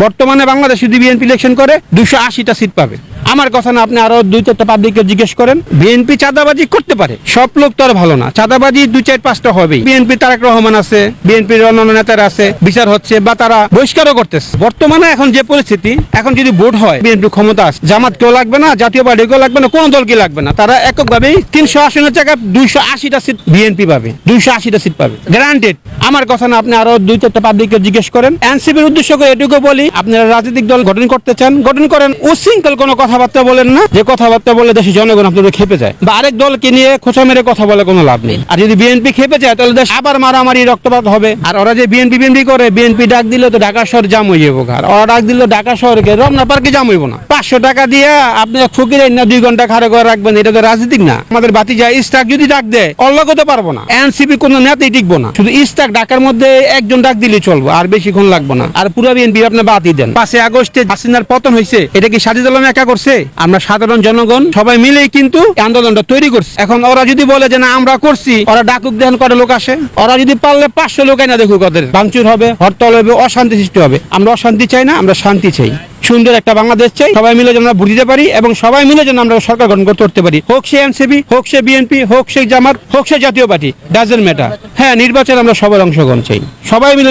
বর্তমানে বাংলাদেশ যদি BNP election করে 280টা সিট পাবে। আমার কথা না, আপনি আরো 2-4টা পাবলিককে জিজ্ঞেস করেন। বিএনপি চাঁদাবাজি করতে পারে, সব লোক তো আর ভালো না, চাঁদাবাজি 2-4-5টা হবেই। বিএনপি তারেক রহমান আছে, বিএনপির অন্যান্য নেতারা আছে, বিচার হচ্ছে বা তারা বহিষ্কারও করতেছে। বর্তমানে এখন যে পরিস্থিতি, এখন যদি ভোট হয় বিএনপি ক্ষমতা আসে, জামাত কেউ লাগবে না, জাতীয় পার্টি কেউ লাগবে না, কোন দলকে লাগবে না, তারা এককভাবেই 300 আসনের জায়গায় 280টা সিট বিএনপি পাবে, 280টা সিট পাবে গ্যারান্টেড। আমার কথা না, আপনি আরো 2-4টা পাবলিককে জিজ্ঞেস করেন। এনসিপির উদ্দেশ্য করে এটুকু বলি, আপনারা রাজনৈতিক দল গঠন করতে চান, গঠন করেন, উশৃঙ্খল কোনো কথাবার্তা বলেন না, যে কথাবার্তা বলে দেশের জনগণ আপনাদের খেপে যায়, বা আরেক দলকে নিয়ে খোঁচা মেরে কথা বলে কোনো লাভ নেই। আর যদি বিএনপি খেপে যায় তাহলে দেশ আবার মারামারি রক্তপাত হবে। আর ওরা যে বিএনপি করে, বিএনপি ডাক দিলে তো ঢাকা শহর জাম হয়ে যাবো, আর ওরা ডাক দিলে ঢাকা শহরকে রমনা পার্কে জাম হইব না। 500 টাকা দিয়ে আপনি ফকির না 2 ঘন্টা খাড়া করে রাখবেন, এটা তো রাজনীতিক না। আমাদের বাতিজা ইস্তাক যদি ডাক দেয় অল্লাহ করতে পারবো না, এনসিপি কোনো নেতাই টিকবো না। শুধু ইস্তাক ঢাকার মধ্যে একজন ডাক দিলে চলবো, আর বেশিক্ষণ লাগবো না। আর পুরো বিএনপি আপনি বাতিল দেন। 5 আগস্টে হাসিনার পতন হয়েছে, এটা কি সাজিদ আলম একা করছে? আমরা সাধারণ জনগণ সবাই মিলেই কিন্তু আন্দোলনটা তৈরি করছে। এখন ওরা যদি বলে যে না আমরা করছি, ওরা ডাকুক দেন করে লোক আসে, ওরা যদি পারলে 500 লোক না দেখুক, ওদের ভাঙচুর হবে, হরতাল হবে, অশান্তি সৃষ্টি হবে। আমরা অশান্তি চাই না, আমরা শান্তি চাই, সুন্দর একটা বাংলাদেশ চাই। সবাই মিলে যেন আমরা বুঝতে পারি এবং সবাই মিলে যেন আমরা সরকার গঠন করতে পারি। হোক সে এনসিপি, হোক সে বিএনপি, হোক সে জামাত, হোক সে জাতীয় পার্টি, ডাজেন্ট ম্যাটার। হ্যাঁ, নির্বাচনে আমরা সবার অংশগ্রহণ চাই, সবাই মিলে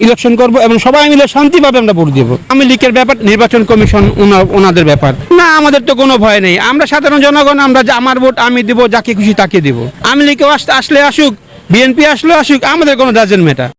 ইলেকশন করব এবং সবাই মিলে শান্তিভাবে আমরা ভোট দেবো। আমি লীগের ব্যাপার, নির্বাচন কমিশন ওনাদের ব্যাপার না, আমাদের তো কোনো ভয় নেই। আমরা সাধারণ জনগণ, আমরা আমার ভোট আমি দিব, যাকে খুশি তাকে দিব। আমি লীগে আসলে আসুক, বিএনপি আসলে আসুক, আমাদের কোনো ডাজেন্ট ম্যাটার।